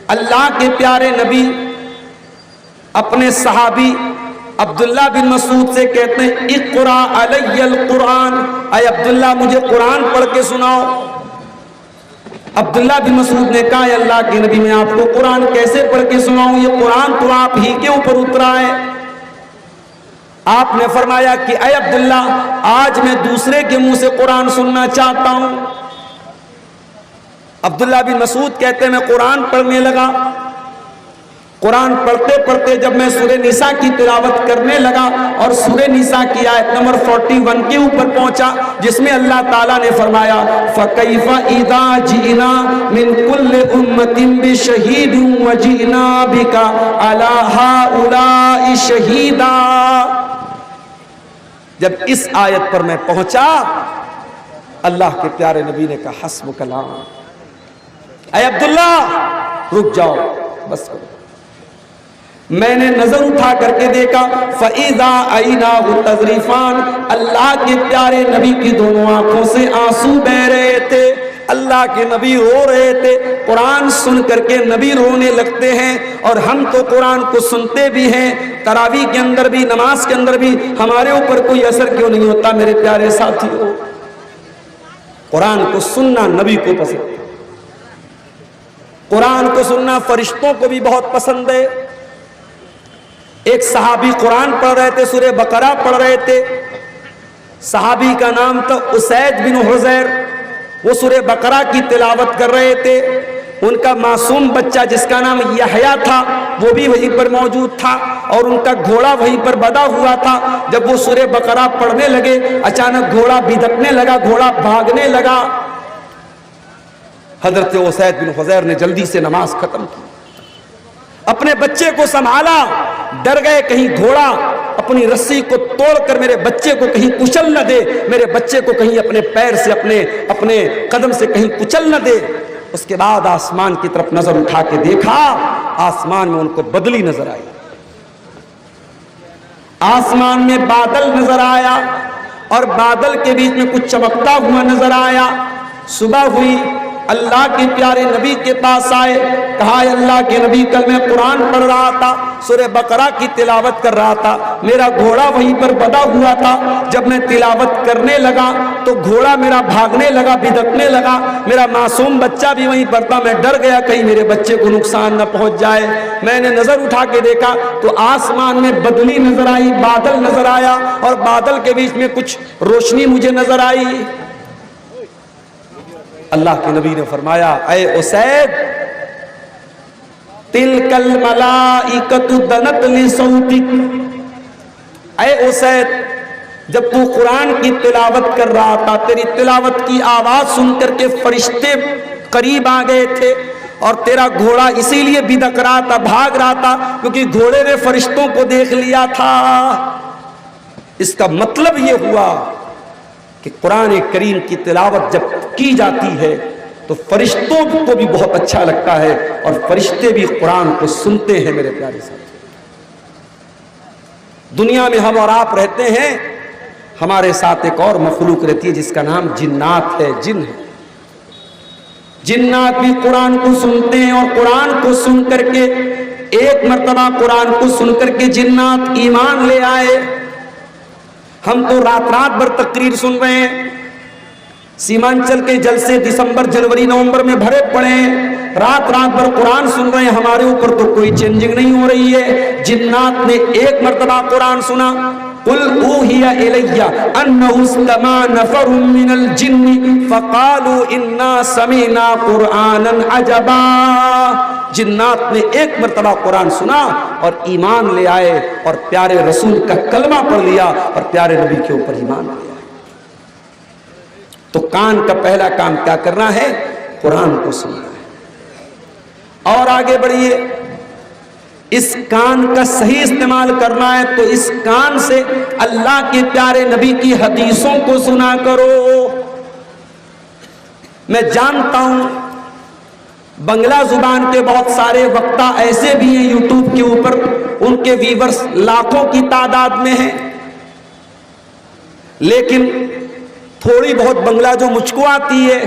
اللہ کے پیارے نبی اپنے صحابی عبداللہ بن مسعود سے کہتے ہیں اقرا علی القرآن، اے عبداللہ مجھے قرآن پڑھ کے سناؤ۔ عبداللہ بن مسعود نے کہا اے اللہ کے نبی میں آپ کو قرآن کیسے پڑھ کے سناؤں، یہ قرآن تو آپ ہی کے اوپر اترا ہے۔ آپ نے فرمایا کہ اے عبداللہ آج میں دوسرے کے منہ سے قرآن سننا چاہتا ہوں۔ عبداللہ بن مسعود کہتے ہیں میں قرآن پڑھنے لگا، قرآن پڑھتے پڑھتے جب میں سورہ نساء کی تلاوت کرنے لگا اور سورہ نساء کی آیت نمبر 41 کے اوپر پہنچا جس میں اللہ تعالیٰ نے فرمایا فَكَيْفَ إِذَا جِئْنَا مِن كُلِّ أُمَّةٍ بِشَهِيدٍ وَجِئْنَا بِكَ عَلَى هَؤُلَاءِ شَهِيدًا۔ جب اس آیت پر میں پہنچا اللہ کے پیارے نبی نے کہا حسبک کلام، اے عبداللہ رک جاؤ، بس کرو۔ میں نے نظر اٹھا کر کے دیکھا فَإِذَا عَيْنَاهُ تَذْرِفَانِ، اللہ کے پیارے نبی کی دونوں آنکھوں سے آنسو بہ رہے تھے، اللہ کے نبی رو رہے تھے۔ قرآن سن کر کے نبی رونے لگتے ہیں اور ہم تو قرآن کو سنتے بھی ہیں، تراویح کے اندر بھی نماز کے اندر بھی، ہمارے اوپر کوئی اثر کیوں نہیں ہوتا میرے پیارے ساتھیوں؟ قرآن کو سننا نبی کو پسند ہے، قرآن کو سننا فرشتوں کو بھی بہت پسند ہے۔ ایک صحابی قرآن پڑھ رہے تھے، سورہ بقرہ پڑھ رہے تھے، صحابی کا نام تھا اسید بن حضیر، وہ سورہ بقرہ کی تلاوت کر رہے تھے، ان کا معصوم بچہ جس کا نام یحییٰ تھا وہ بھی وہیں پر موجود تھا اور ان کا گھوڑا وہیں پر بدھا ہوا تھا۔ جب وہ سورہ بقرہ پڑھنے لگے اچانک گھوڑا بھدکنے لگا، گھوڑا بھاگنے لگا۔ حضرت اسید بن حضیر نے جلدی سے نماز ختم کی، اپنے بچے کو سنبھالا، ڈر گئے کہیں گھوڑا اپنی رسی کو توڑ کر میرے بچے کو کہیں کچل نہ دے، میرے بچے کو کہیں اپنے پیر سے اپنے قدم سے کہیں کچل نہ دے۔ اس کے بعد آسمان کی طرف نظر اٹھا کے دیکھا، آسمان میں ان کو بدلی نظر آئی، آسمان میں بادل نظر آیا اور بادل کے بیچ میں کچھ چمکتا ہوا نظر آیا۔ صبح ہوئی، اللہ کے پیارے نبی کے پاس آئے، کہا اے اللہ کے نبی کل میں قرآن پڑھ رہا تھا، سورہ بقرہ کی تلاوت کر رہا تھا، میرا گھوڑا وہیں پر بدھا ہوا تھا، جب میں تلاوت کرنے لگا تو گھوڑا میرا بھاگنے لگا، بھدکنے لگا، میرا معصوم بچہ بھی وہیں پر تھا، میں ڈر گیا کہیں میرے بچے کو نقصان نہ پہنچ جائے۔ میں نے نظر اٹھا کے دیکھا تو آسمان میں بدلی نظر آئی، بادل نظر آیا اور بادل کے بیچ میں کچھ روشنی مجھے نظر آئی۔ اللہ کے نبی نے فرمایا اے اسید تلک الملائکۃ دنت لصوتک، اے اسید جب تو قرآن کی تلاوت کر رہا تھا تیری تلاوت کی آواز سن کر کے فرشتے قریب آ گئے تھے اور تیرا گھوڑا اسی لیے بھدک رہا تھا، بھاگ رہا تھا کیونکہ گھوڑے نے فرشتوں کو دیکھ لیا تھا۔ اس کا مطلب یہ ہوا کہ قرآن کریم کی تلاوت جب کی جاتی ہے تو فرشتوں کو بھی بہت اچھا لگتا ہے اور فرشتے بھی قرآن کو سنتے ہیں۔ میرے پیارے ساتھی، دنیا میں ہم اور آپ رہتے ہیں، ہمارے ساتھ ایک اور مخلوق رہتی ہے جس کا نام جنات ہے، جن ہے۔ جنات بھی قرآن کو سنتے ہیں اور قرآن کو سن کر کے ایک مرتبہ قرآن کو سن کر کے جنات ایمان لے آئے۔ ہم تو رات رات بھر تقریر سن رہے ہیں، سیمانچل کے جلسے دسمبر جنوری نومبر میں بھرے پڑے ہیں، رات رات بھر قرآن سن رہے ہیں، ہمارے اوپر تو کوئی چینجنگ نہیں ہو رہی ہے۔ جنات نے ایک مرتبہ قرآن سنا، قل اوحی الی انہ استمع نفر من الجن فقالوا انا سمعنا قرآنا عجبا۔ جنات نے ایک مرتبہ قرآن سنا اور ایمان لے آئے اور پیارے رسول کا کلمہ پڑھ لیا اور پیارے نبی کے اوپر ایمان لے آئے۔ تو کان کا پہلا کام کیا کرنا ہے؟ قرآن کو سننا ہے۔ اور آگے بڑھیے، اس کان کا صحیح استعمال کرنا ہے تو اس کان سے اللہ کے پیارے نبی کی حدیثوں کو سنا کرو۔ میں جانتا ہوں بنگلہ زبان کے بہت سارے وقتہ ایسے بھی ہیں یوٹیوب کے اوپر، ان کے ویورز لاکھوں کی تعداد میں ہیں، لیکن تھوڑی بہت بنگلہ جو مجھ کو آتی ہے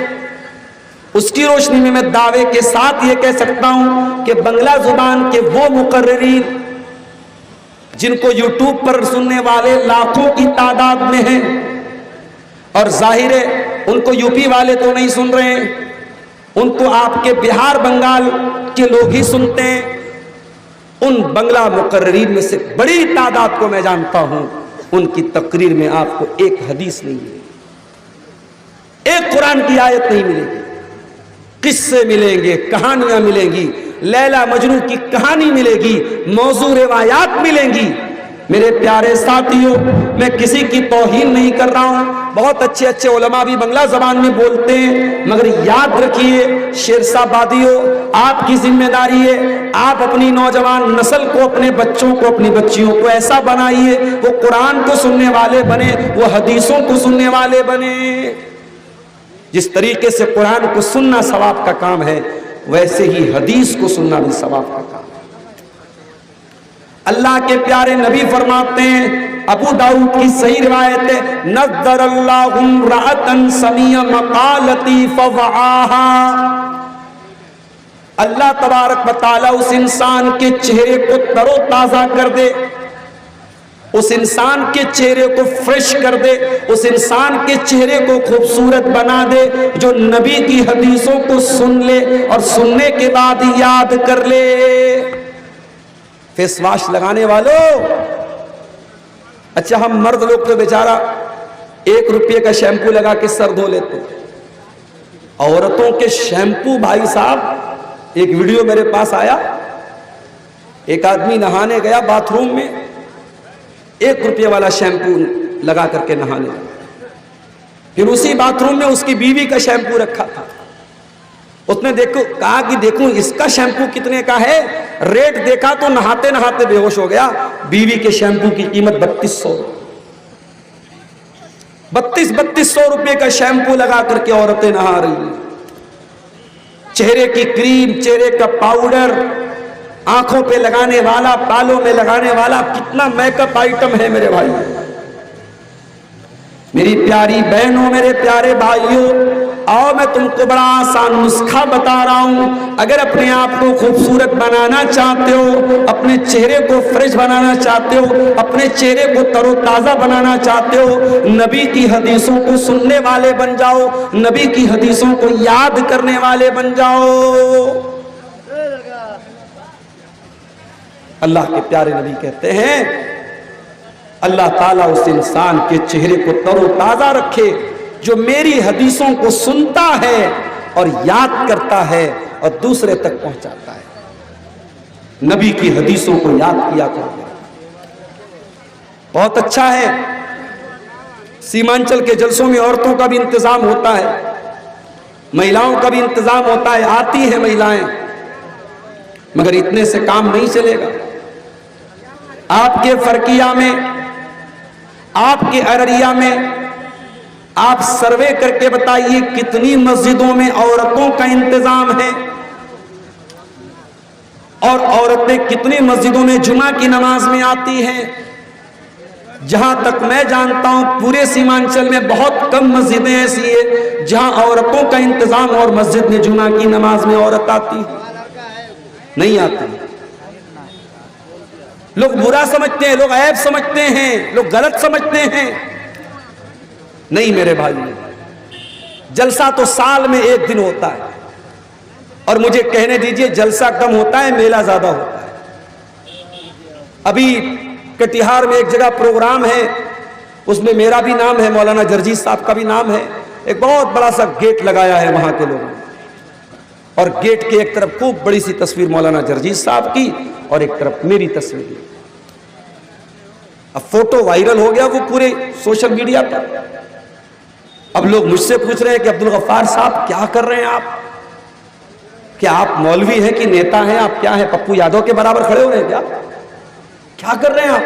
اس کی روشنی میں میں دعوے کے ساتھ یہ کہہ سکتا ہوں کہ بنگلہ زبان کے وہ مقررین جن کو یوٹیوب پر سننے والے لاکھوں کی تعداد میں ہیں، اور ظاہر ہے ان کو یو پی والے تو نہیں سن رہے ہیں، ان کو آپ کے بہار بنگال کے لوگ ہی سنتے ہیں، ان بنگلہ مقررین میں سے بڑی تعداد کو میں جانتا ہوں، ان کی تقریر میں آپ کو ایک حدیث نہیں ملے گی، ایک قرآن کی آیت نہیں ملے گی، قصے ملیں گے، کہانیاں ملیں گی، لیلا مجنو کی کہانی ملے گی، موضوع روایات ملیں گی۔ میرے پیارے ساتھیوں، میں کسی کی توہین نہیں کر رہا ہوں، بہت اچھے اچھے علماء بھی بنگلہ زبان میں بولتے ہیں، مگر یاد رکھیے شیرشاہ بادیوں، آپ کی ذمہ داری ہے، آپ اپنی نوجوان نسل کو، اپنے بچوں کو، اپنی بچیوں کو ایسا بنائیے وہ قرآن کو سننے والے بنے، وہ حدیثوں کو سننے والے بنے۔ جس طریقے سے قرآن کو سننا ثواب کا کام ہے، ویسے ہی حدیث کو سننا بھی ثواب کا کام ہے۔ اللہ کے پیارے نبی فرماتے ہیں، ابو داؤد کی صحیح روایت ہے، نذر اللہ امرأۃ سمع مقالتی فوعاہا، اللہ تبارک و تعالیٰ اس انسان کے چہرے کو تر و تازہ کر دے، اس انسان کے چہرے کو فریش کر دے، اس انسان کے چہرے کو خوبصورت بنا دے جو نبی کی حدیثوں کو سن لے اور سننے کے بعد یاد کر لے۔ فیس واش لگانے والوں، اچھا ہم مرد لوگ تو بیچارہ 1 روپے کا شیمپو لگا کے سر دھو لیتے، عورتوں کے شیمپو بھائی صاحب، ایک ویڈیو میرے پاس آیا، ایک آدمی نہانے گیا باتھ روم میں، 1 روپے والا شیمپو لگا کر کے نہانے لگا، پھر اسی باتھ روم میں اس کی بیوی کا شیمپو رکھا تھا، اس نے کہا کہ دیکھوں اس کا شیمپو کتنے کا ہے، ریٹ دیکھا تو نہاتے نہاتے بے ہوش ہو گیا، بیوی کے شیمپو کی قیمت 3200 روپے کا شیمپو لگا کر کے عورتیں نہا رہی ہیں، چہرے کی کریم، چہرے کا پاؤڈر، آنکھوں پہ لگانے والا، بالوں میں لگانے والا، کتنا میک اپ آئٹم ہے میرے بھائی، میری پیاری بہنوں، میرے پیارے بھائیوں، آؤ میں تم کو بڑا آسان نسخہ بتا رہا ہوں، اگر اپنے آپ کو خوبصورت بنانا چاہتے ہو، اپنے چہرے کو فریش بنانا چاہتے ہو، اپنے چہرے کو تر و تازہ بنانا چاہتے ہو، نبی کی حدیثوں کو سننے والے بن جاؤ، نبی کی حدیثوں کو یاد کرنے والے بن جاؤ۔ اللہ کے پیارے نبی کہتے ہیں، اللہ تعالیٰ اس انسان کے چہرے کو تر و تازہ رکھے جو میری حدیثوں کو سنتا ہے اور یاد کرتا ہے اور دوسرے تک پہنچاتا ہے۔ نبی کی حدیثوں کو یاد کیا کرو۔ بہت اچھا ہے، سیمانچل کے جلسوں میں عورتوں کا بھی انتظام ہوتا ہے، مہیلاؤں کا بھی انتظام ہوتا ہے، آتی ہیں مہیلائیں، مگر اتنے سے کام نہیں چلے گا۔ آپ کے فرقیہ میں، آپ کے ارریہ میں، آپ سروے کر کے بتائیے کتنی مسجدوں میں عورتوں کا انتظام ہے، اور عورتیں کتنی مسجدوں میں جمعہ کی نماز میں آتی ہیں؟ جہاں تک میں جانتا ہوں پورے سیمانچل میں بہت کم مسجدیں ایسی ہیں جہاں عورتوں کا انتظام اور مسجد میں جمعہ کی نماز میں عورت آتی نہیں آتی۔ لوگ برا سمجھتے ہیں، لوگ عیب سمجھتے ہیں، لوگ غلط سمجھتے ہیں، نہیں میرے بھائی، جلسہ تو سال میں 1 دن ہوتا ہے، اور مجھے کہنے دیجئے جلسہ کم ہوتا ہے، میلہ زیادہ ہوتا ہے۔ ابھی کٹیہار میں ایک جگہ پروگرام ہے، اس میں میرا بھی نام ہے، مولانا جرجیت صاحب کا بھی نام ہے، ایک بہت بڑا سا گیٹ لگایا ہے وہاں کے لوگوں نے، اور گیٹ کے ایک طرف خوب بڑی سی تصویر مولانا جرجیت صاحب کی اور ایک طرف میری تصویر۔ اب فوٹو وائرل ہو گیا وہ پورے سوشل میڈیا پر، اب لوگ مجھ سے پوچھ رہے ہیں کہ عبدالغفار صاحب کیا کر رہے ہیں آپ؟ کیا آپ مولوی ہیں کہ نیتا ہیں؟ آپ کیا ہیں، پپو یادو کے برابر کھڑے ہو رہے ہیں کیا کر رہے ہیں آپ؟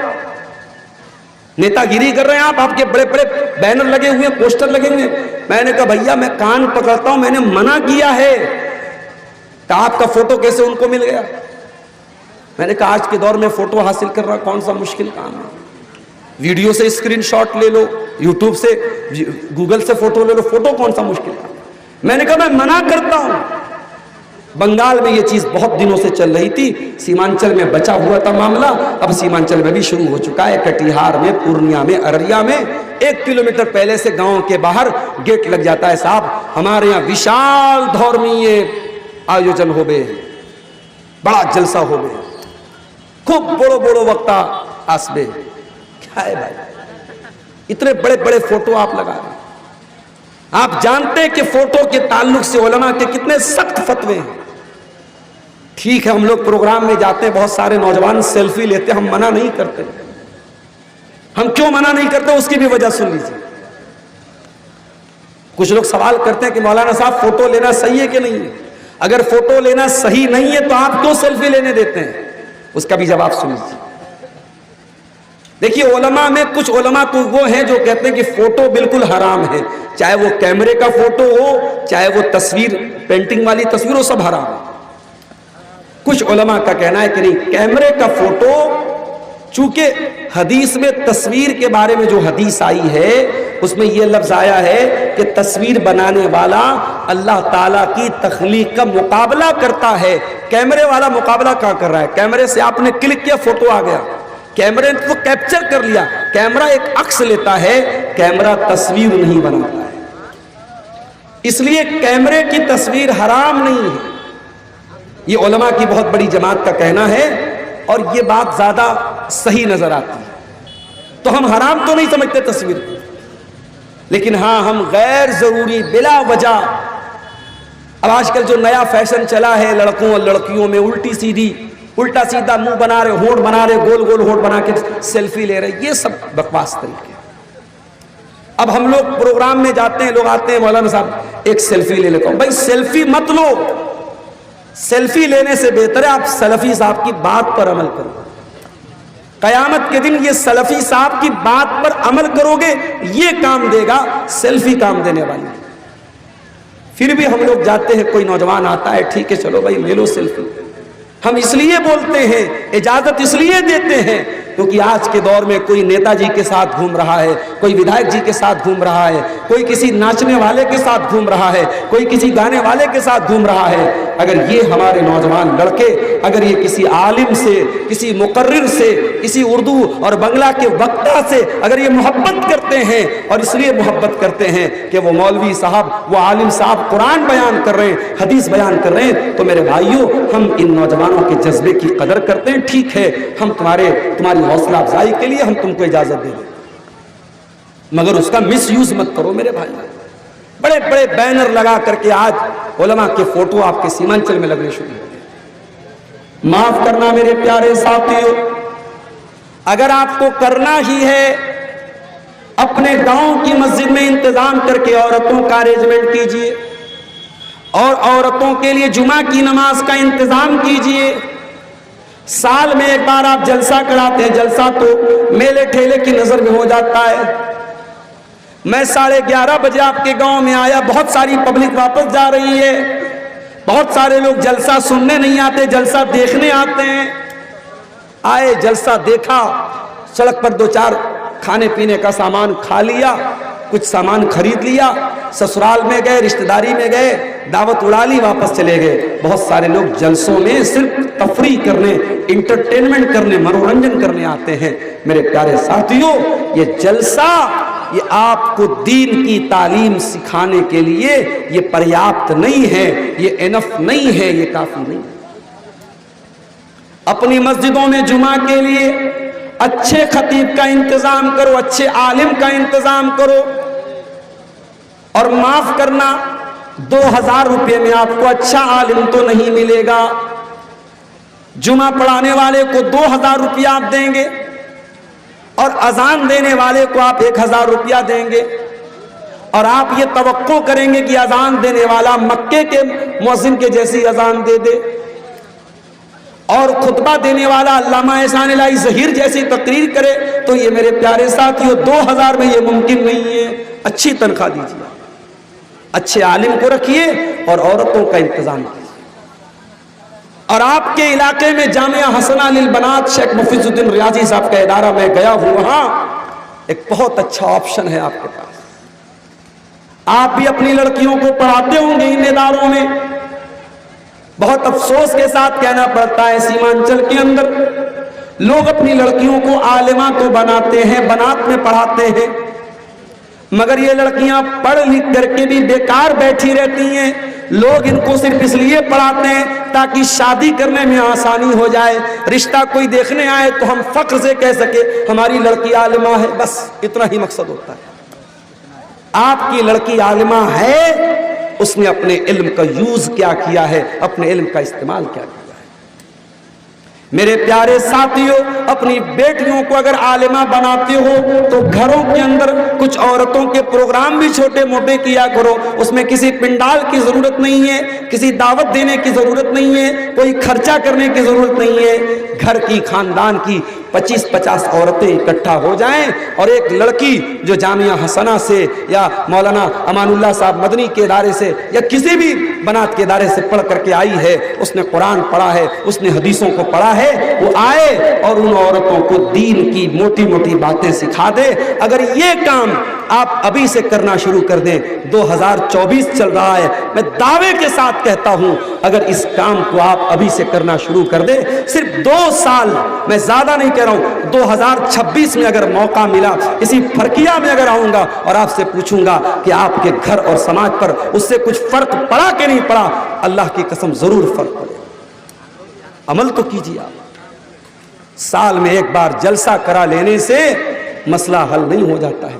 نیتا گیری کر رہے ہیں آپ کے بڑے بڑے بینر لگے ہوئے ہیں، پوسٹر لگے ہوئے ہیں۔ میں نے کہا بھیا میں کان پکڑتا ہوں، میں نے منع کیا ہے، کہ آپ کا فوٹو کیسے ان کو مل گیا؟ میں نے کہا آج کے دور میں فوٹو حاصل کرنا کون سا مشکل کام ہے، ویڈیو سے اسکرین شاٹ لے لو، یوٹیوب سے، گوگل سے فوٹو لے لو، فوٹو کون سا مشکل کام ہے؟ میں نے کہا میں منع کرتا ہوں. بنگال میں یہ چیز بہت دنوں سے چل رہی تھی, سیمانچل میں بچا ہوا تھا معاملہ, اب سیمانچل میں بھی شروع ہو چکا ہے. کٹیہار میں, پورنیہ میں, ارریا میں 1 کلومیٹر پہلے سے گاؤں کے باہر گیٹ لگ جاتا ہے. صاحب ہمارے یہاں وشال دھورمیے آیوجن ہو بے, بڑا جلسہ ہو بے, خوب بڑو بڑو وقتا آسبے. کیا ہے بھائی, اتنے بڑے بڑے فوٹو آپ لگا رہے ہیں. آپ جانتے ہیں کہ فوٹو کے تعلق سے علماء کے کتنے سخت فتوے ہیں. ٹھیک ہے ہم لوگ پروگرام میں جاتے ہیں, بہت سارے نوجوان سیلفی لیتے ہیں, ہم منع نہیں کرتے. ہم کیوں منع نہیں کرتے اس کی بھی وجہ سن لیجیے. کچھ لوگ سوال کرتے ہیں کہ مولانا صاحب فوٹو لینا صحیح ہے کہ نہیں ہے. اگر فوٹو لینا صحیح نہیں ہے تو آپ کیوں سیلفی لینے دیتے ہیں, اس کا بھی جواب سن لیجیے. دیکھیے علماء میں کچھ علماء تو وہ ہیں جو کہتے ہیں کہ فوٹو بالکل حرام ہے, چاہے وہ کیمرے کا فوٹو ہو, چاہے وہ تصویر پینٹنگ والی تصویر ہو, سب حرام ہے. کچھ علماء کا کہنا ہے کہ نہیں, کیمرے کا فوٹو, چونکہ حدیث میں تصویر کے بارے میں جو حدیث آئی ہے اس میں یہ لفظ آیا ہے کہ تصویر بنانے والا اللہ تعالیٰ کی تخلیق کا مقابلہ کرتا ہے. کیمرے والا مقابلہ کہاں کر رہا ہے؟ کیمرے سے آپ نے کلک کیا, فوٹو آ گیا, کیمرے نے تو کیپچر کر لیا. کیمرہ ایک عکس لیتا ہے, کیمرہ تصویر نہیں بناتا ہے. اس لیے کیمرے کی تصویر حرام نہیں ہے. یہ علماء کی بہت بڑی جماعت کا کہنا ہے اور یہ بات زیادہ صحیح نظر آتی ہے. تو ہم حرام تو نہیں سمجھتے تصویر کو, لیکن ہاں ہم غیر ضروری بلا وجہ, اب آج کل جو نیا فیشن چلا ہے لڑکوں اور لڑکیوں میں, الٹا سیدھا منہ بنا رہے, ہونٹ بنا رہے, گول گول ہونٹ بنا کے سیلفی لے رہے, یہ سب بکواس طریقے. اب ہم لوگ پروگرام میں جاتے ہیں, لوگ آتے ہیں, مولانا صاحب ایک سیلفی لے لیتا ہوں. بھائی سیلفی مت لو, سیلفی لینے سے بہتر ہے آپ سلفی صاحب کی بات پر عمل کرو. قیامت کے دن یہ سلفی صاحب کی بات پر عمل کرو گے, یہ کام دے گا, سیلفی کام دینے والی. پھر بھی ہم لوگ جاتے ہیں, کوئی نوجوان آتا ہے, ٹھیک ہے چلو بھائی لے لو سیلفی. ہم اس لیے بولتے ہیں, اجازت اس لیے دیتے ہیں کیونکہ آج کے دور میں کوئی نیتا جی کے ساتھ گھوم رہا ہے, کوئی ودھائک جی کے ساتھ گھوم رہا ہے, کوئی کسی ناچنے والے کے ساتھ گھوم رہا ہے, کوئی کسی گانے والے کے ساتھ گھوم رہا ہے. اگر یہ ہمارے نوجوان لڑکے, اگر یہ کسی عالم سے, کسی مقرر سے, کسی اردو اور بنگلہ کے وکتا سے اگر یہ محبت کرتے ہیں, اور اس لیے محبت کرتے ہیں کہ وہ مولوی صاحب, وہ عالم صاحب قرآن بیان کر رہے ہیں, حدیث بیان کر رہے ہیں, تو میرے بھائیوں ہم ان نوجوانوں کے جذبے کی قدر کرتے ہیں. ٹھیک ہے ہم تمہاری حوصلہ افزائی کے لیے ہم تم کو اجازت دے دیں, مگر اس کا مس یوز مت کرو میرے بھائی. بڑے بڑے بینر لگا کر کے آج علماء کے فوٹو آپ کے سیمانچل میں لگنے شروع ہو گئے. معاف کرنا میرے پیارے ساتھیوں, اگر آپ کو کرنا ہی ہے اپنے گاؤں کی مسجد میں انتظام کر کے عورتوں کا ارینجمنٹ کیجئے, اور عورتوں کے لیے جمعہ کی نماز کا انتظام کیجئے. سال میں ایک بار آپ جلسہ کراتے ہیں, جلسہ تو میلے ٹھیلے کی نظر میں ہو جاتا ہے. میں 11:30 بجے آپ کے گاؤں میں آیا, بہت ساری پبلک واپس جا رہی ہے, بہت سارے لوگ جلسہ سننے نہیں آتے, جلسہ دیکھنے آتے ہیں. آئے, جلسہ دیکھا, سڑک پر 2-4 کھانے پینے کا سامان کھا لیا, کچھ سامان خرید لیا, سسرال میں گئے, رشتہ داری میں گئے, دعوت اڑا لی, واپس چلے گئے. بہت سارے لوگ جلسوں میں صرف تفریح کرنے, انٹرٹینمنٹ کرنے, منورنجن کرنے آتے ہیں. میرے پیارے ساتھیوں, یہ جلسہ یہ آپ کو دین کی تعلیم سکھانے کے لیے یہ پریاپت نہیں ہے, یہ انف نہیں ہے, یہ کافی نہیں ہے. اپنی مسجدوں میں جمعہ کے لیے اچھے خطیب کا انتظام کرو, اچھے عالم کا انتظام کرو. اور معاف کرنا, 2000 روپے میں آپ کو اچھا عالم تو نہیں ملے گا. جمعہ پڑھانے والے کو 2000 روپیہ آپ دیں گے, اور اذان دینے والے کو آپ 1000 روپیہ دیں گے, اور آپ یہ توقع کریں گے کہ اذان دینے والا مکے کے مؤذن کے جیسی اذان دے دے, اور خطبہ دینے والا علامہ احسان الہی ظہیر جیسی تقریر کرے. تو یہ میرے پیارے ساتھیوں 2000 میں یہ ممکن نہیں ہے. اچھی تنخواہ دیجیے, اچھے عالم کو رکھیے, اور عورتوں کا انتظام کیجیے. اور آپ کے علاقے میں جامعہ حسنہ للبنات شیخ مفیظ الدین ریاضی صاحب کا ادارہ میں گیا ہوں, وہاں ایک بہت اچھا آپشن ہے آپ کے پاس. آپ بھی اپنی لڑکیوں کو پڑھاتے ہوں گے ان اداروں میں. بہت افسوس کے ساتھ کہنا پڑتا ہے سیمانچل کے اندر لوگ اپنی لڑکیوں کو عالمہ تو بناتے ہیں, بنات میں پڑھاتے ہیں, مگر یہ لڑکیاں پڑھ لکھ کر کے بھی بیکار بیٹھی رہتی ہیں. لوگ ان کو صرف اس لیے پڑھاتے ہیں تاکہ شادی کرنے میں آسانی ہو جائے, رشتہ کوئی دیکھنے آئے تو ہم فخر سے کہہ سکے ہماری لڑکی عالمہ ہے, بس اتنا ہی مقصد ہوتا ہے. آپ کی لڑکی عالمہ ہے, اس نے اپنے علم کا یوز کیا کیا ہے, اپنے علم کا استعمال کیا کیا ہے. میرے پیارے ساتھیوں, اپنی بیٹیوں کو اگر عالمہ بناتے ہو تو گھروں کے اندر کچھ عورتوں کے پروگرام بھی چھوٹے موٹے کیا کرو. اس میں کسی پنڈال کی ضرورت نہیں ہے, کسی دعوت دینے کی ضرورت نہیں ہے, کوئی خرچہ کرنے کی ضرورت نہیں ہے. گھر کی, خاندان کی 25-50 عورتیں اکٹھا ہو جائیں اور ایک لڑکی جو جامعہ حسنہ سے یا مولانا امان اللہ صاحب مدنی کے ادارے سے یا کسی بھی بنات کے ادارے سے پڑھ کر کے آئی ہے, اس نے قرآن پڑھا ہے, اس نے حدیثوں کو پڑھا ہے, وہ آئے اور ان عورتوں کو دین کی موٹی موٹی باتیں سکھا دے. اگر یہ کام آپ ابھی سے کرنا شروع کر دیں, 2024 چل رہا ہے, میں دعوے کے ساتھ کہتا ہوں اگر اس کام کو آپ ابھی سے کرنا شروع کر دیں, صرف 2 سال, میں زیادہ نہیں کہہ رہا ہوں, 2026 میں اگر موقع ملا, اسی فرقیہ میں اگر آؤں گا اور آپ سے پوچھوں گا کہ آپ کے گھر اور سماج پر اس سے کچھ فرق پڑا کہ نہیں پڑا, اللہ کی قسم ضرور فرق پڑے. عمل تو کیجیے آپ. سال میں ایک بار جلسہ کرا لینے سے مسئلہ حل نہیں ہو جاتا ہے.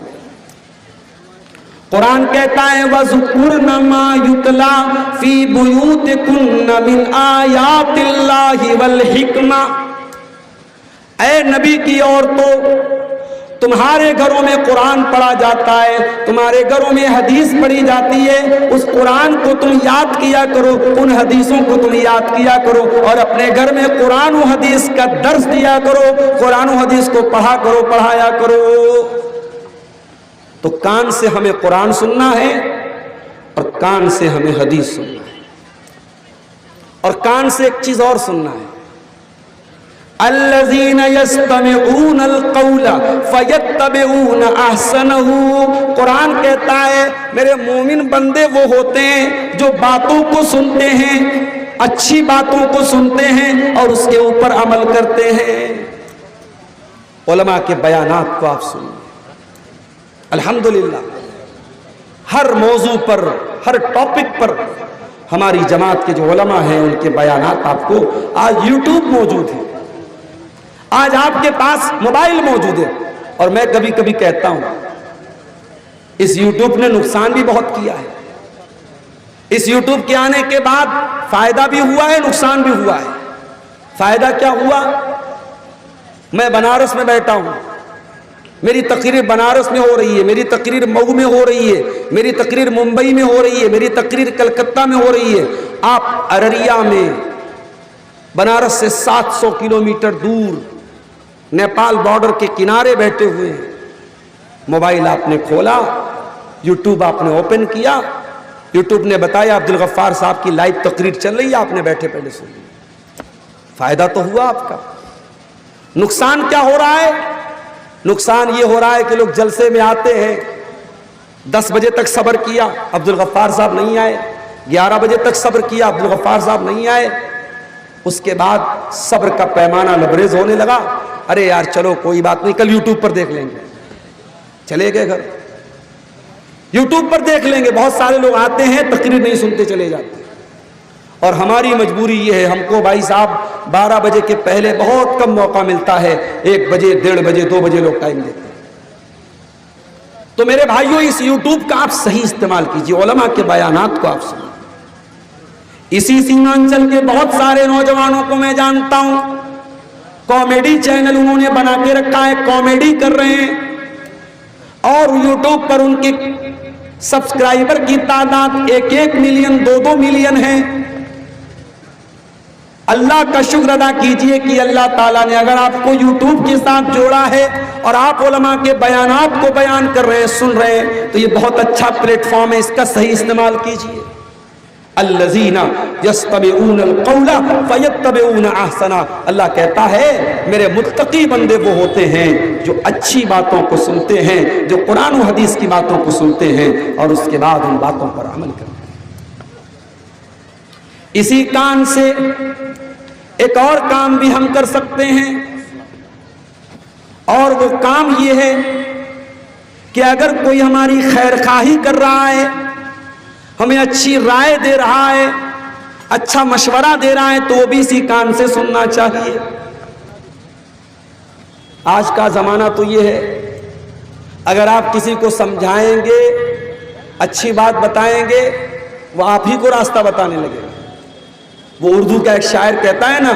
قرآن کہتا ہے وَذُكُرْنَ مَا يُتْلَى فِي بُيُوتِكُنَّ مِنْ آيَاتِ اللَّهِ وَالْحِكْمَةِ. اے نبی کی عورتوں, تمہارے گھروں میں قرآن پڑھا جاتا ہے, تمہارے گھروں میں حدیث پڑھی جاتی ہے, اس قرآن کو تم یاد کیا کرو, ان حدیثوں کو تم یاد کیا کرو اور اپنے گھر میں قرآن و حدیث کا درس دیا کرو, قرآن و حدیث کو پڑھا کرو, پڑھایا کرو. تو کان سے ہمیں قرآن سننا ہے اور کان سے ہمیں حدیث سننا ہے, اور کان سے ایک چیز اور سننا ہے, الذین یستمعون القول فیتبعون احسنہ. قرآن کہتا ہے میرے مومن بندے وہ ہوتے ہیں جو باتوں کو سنتے ہیں, اچھی باتوں کو سنتے ہیں اور اس کے اوپر عمل کرتے ہیں. علماء کے بیانات کو آپ سنیں, الحمدللہ ہر موضوع پر, ہر ٹاپک پر ہماری جماعت کے جو علماء ہیں ان کے بیانات آپ کو آج یوٹیوب موجود ہے, آج آپ کے پاس موبائل موجود ہے. اور میں کبھی کبھی کہتا ہوں اس یوٹیوب نے نقصان بھی بہت کیا ہے. اس یوٹیوب کے آنے کے بعد فائدہ بھی ہوا ہے, نقصان بھی ہوا ہے. فائدہ کیا ہوا, میں بنارس میں بیٹھا ہوں, میری تقریر بنارس میں ہو رہی ہے, میری تقریر مئو میں ہو رہی ہے, میری تقریر ممبئی میں ہو رہی ہے, میری تقریر کلکتہ میں ہو رہی ہے. آپ ارریا میں بنارس سے 700 کلومیٹر دور نیپال بارڈر کے کنارے بیٹھے ہوئے ہیں, موبائل آپ نے کھولا, یوٹیوب آپ نے اوپن کیا, یوٹیوب نے بتایا عبدالغفار صاحب کی لائیو تقریر چل رہی ہے, آپ نے بیٹھے پہلے سنی. فائدہ تو ہوا آپ کا. نقصان کیا ہو رہا ہے, نقصان یہ ہو رہا ہے کہ لوگ جلسے میں آتے ہیں, 10 بجے تک صبر کیا, عبدالغفار صاحب نہیں آئے, 11 بجے تک صبر کیا, عبدالغفار صاحب نہیں آئے. اس کے بعد صبر کا پیمانہ لبریز ہونے لگا, ارے یار چلو کوئی بات نہیں, کل یوٹیوب پر دیکھ لیں گے. چلے گئے گھر, یوٹیوب پر دیکھ لیں گے. بہت سارے لوگ آتے ہیں تقریر نہیں سنتے چلے جاتے ہیں, اور ہماری مجبوری یہ ہے, ہم کو بھائی صاحب 12 بجے کے پہلے بہت کم موقع ملتا ہے, 1 بجے 1:30 بجے 2 بجے لوگ ٹائم دیتے ہیں. تو میرے بھائیوں اس یوٹیوب کا آپ صحیح استعمال کیجیے, علماء کے بیانات کو آپ سنیں. اسی سیمانچل کے بہت سارے نوجوانوں کو میں جانتا ہوں, کامیڈی چینل انہوں نے بنا کے رکھا ہے, کامیڈی کر رہے ہیں, اور یوٹیوب پر ان کے سبسکرائبر کی تعداد 1-1 ملین 2-2 ملین ہے. اللہ کا شکر ادا کیجئے کہ اللہ تعالیٰ نے اگر آپ کو یوٹیوب کے ساتھ جوڑا ہے اور آپ علماء کے بیانات کو بیان کر رہے ہیں, سن رہے ہیں, تو یہ بہت اچھا پلیٹ فارم ہے, اس کا صحیح استعمال کیجئے. الذین یستمعون القول فیتبعون احسنا، اللہ کہتا ہے میرے متقی بندے وہ ہوتے ہیں جو اچھی باتوں کو سنتے ہیں، جو قرآن و حدیث کی باتوں کو سنتے ہیں اور اس کے بعد ان باتوں پر عمل کرتے ہیں۔ اسی کان سے ایک اور کام بھی ہم کر سکتے ہیں، اور وہ کام یہ ہے کہ اگر کوئی ہماری خیر خواہی کر رہا ہے، ہمیں اچھی رائے دے رہا ہے، اچھا مشورہ دے رہا ہے، تو وہ بھی اسی کان سے سننا چاہیے۔ آج کا زمانہ تو یہ ہے، اگر آپ کسی کو سمجھائیں گے، اچھی بات بتائیں گے، وہ آپ ہی کو راستہ بتانے لگے گا۔ وہ اردو کا ایک شاعر کہتا ہے نا،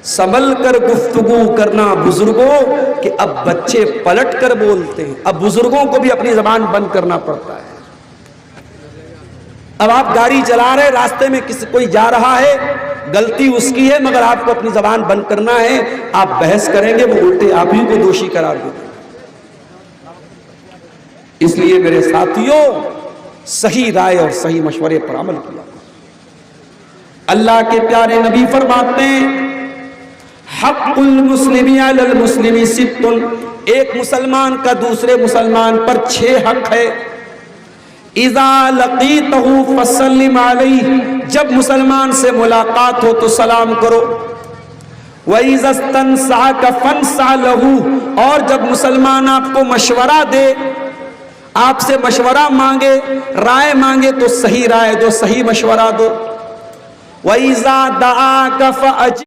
سنبھل کر گفتگو کرنا بزرگوں کہ اب بچے پلٹ کر بولتے ہیں۔ اب بزرگوں کو بھی اپنی زبان بند کرنا پڑتا ہے۔ اب آپ گاڑی چلا رہے، راستے میں کوئی جا رہا ہے، غلطی اس کی ہے، مگر آپ کو اپنی زبان بند کرنا ہے۔ آپ بحث کریں گے، وہ الٹے آپ ہی کو دوشی قرار دیں گے۔ اس لیے میرے ساتھیوں، صحیح رائے اور صحیح مشورے پر عمل کیا۔ اللہ کے پیارے نبی فرماتے ہیں، حق المسلم علی المسلم ست، ایک مسلمان کا دوسرے مسلمان پر 6 حق ہے۔ اذا لقیتہ فسلم علیہ، جب مسلمان سے ملاقات ہو تو سلام کرو۔ وَإِذَا اسْتَنْصَحَكَ فَانْصَحْ لَهُ، اور جب مسلمان آپ کو مشورہ دے، آپ سے مشورہ مانگے، رائے مانگے، تو صحیح رائے دو، صحیح مشورہ دو۔ وَإِذَا دَعَاكَ فَأَجِبْ